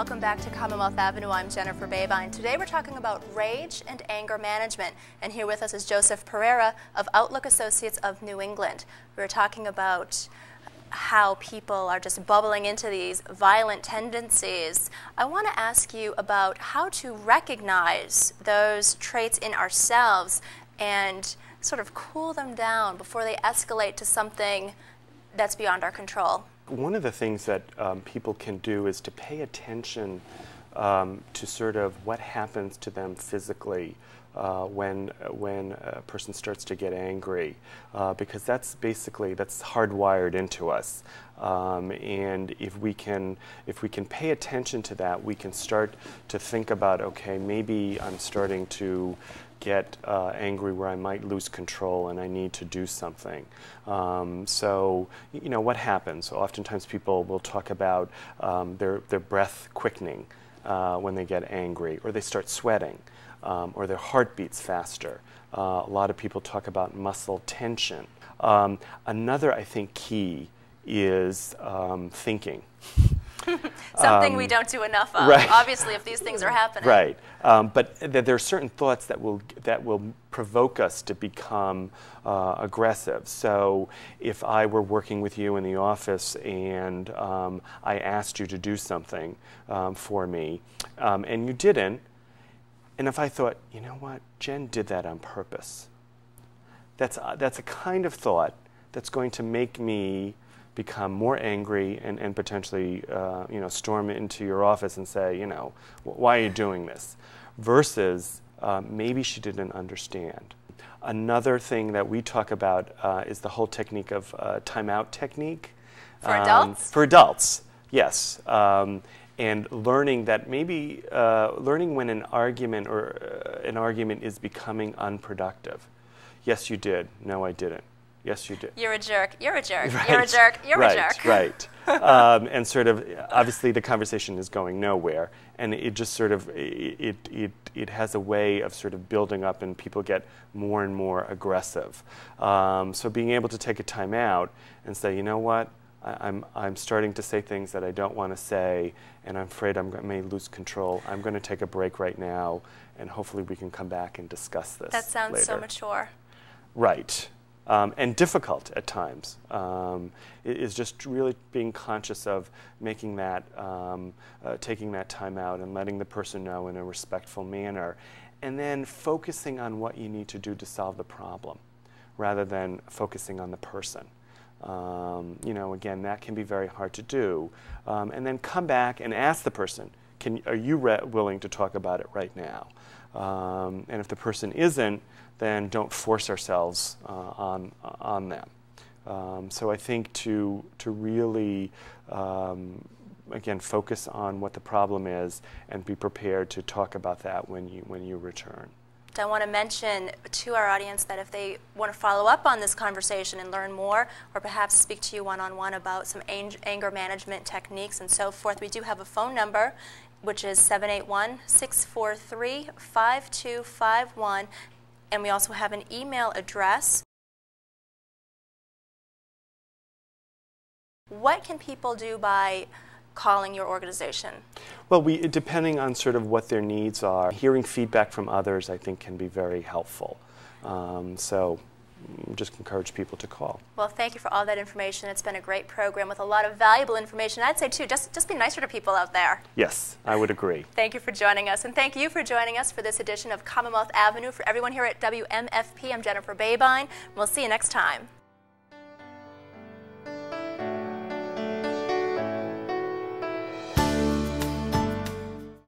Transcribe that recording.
welcome back to Commonwealth Avenue. I'm Jennifer Babine. Today we're talking about rage and anger management, and here with us is Joseph Pereira of Outlook Associates of New England. We're talking about how people are just bubbling into these violent tendencies. I want to ask you about how to recognize those traits in ourselves and sort of cool them down before they escalate to something that's beyond our control. One of the things that people can do is to pay attention to sort of what happens to them physically when a person starts to get angry, because that's hardwired into us. And if we can pay attention to that, we can start to think about, okay, maybe I'm starting to get angry where I might lose control and I need to do something. So, you know, what happens? Oftentimes people will talk about their breath quickening when they get angry, or they start sweating, or their heart beats faster. A lot of people talk about muscle tension. Another, I think, key is thinking. Something we don't do enough of, right. Obviously, if these things are happening. Right, but there are certain thoughts that will provoke us to become aggressive. So if I were working with you in the office and I asked you to do something for me, and you didn't, and if I thought, you know what, Jen did that on purpose, that's a kind of thought that's going to make me become more angry and potentially storm into your office and say, you know, why are you doing this? Versus maybe she didn't understand. Another thing that we talk about is the whole technique of timeout technique. For adults? For adults, yes. And learning that maybe learning when an argument is becoming unproductive. Yes, you did. No, I didn't. Yes, you did. You're a jerk. You're a jerk. Right. You're a jerk. You're a jerk. Right. And sort of, obviously, the conversation is going nowhere, and it just sort of it has a way of sort of building up, and people get more and more aggressive. So being able to take a time out and say, you know what, I'm starting to say things that I don't want to say, and I'm afraid I may lose control. I'm going to take a break right now, and hopefully we can come back and discuss this. That sounds later. so mature. Right. And difficult at times. It is just really being conscious of making that, taking that time out and letting the person know in a respectful manner, and then focusing on what you need to do to solve the problem, rather than focusing on the person. You know, again, that can be very hard to do. And then come back and ask the person, are you willing to talk about it right now? And if the person isn't, then don't force ourselves on them. So I think to really, again, focus on what the problem is and be prepared to talk about that when you return. I want to mention to our audience that if they want to follow up on this conversation and learn more, or perhaps speak to you one-on-one about some anger management techniques and so forth, we do have a phone number, which is 781-643-5251. And we also have an email address. What can people do by calling your organization? Well, depending on sort of what their needs are, hearing feedback from others, I think, can be very helpful. So just encourage people to call. Well, thank you for all that information. It's been a great program with a lot of valuable information. I'd say, too, just be nicer to people out there. Yes, I would agree. Thank you for joining us. And thank you for joining us for this edition of Commonwealth Avenue. For everyone here at WMFP, I'm Jennifer Babine. We'll see you next time.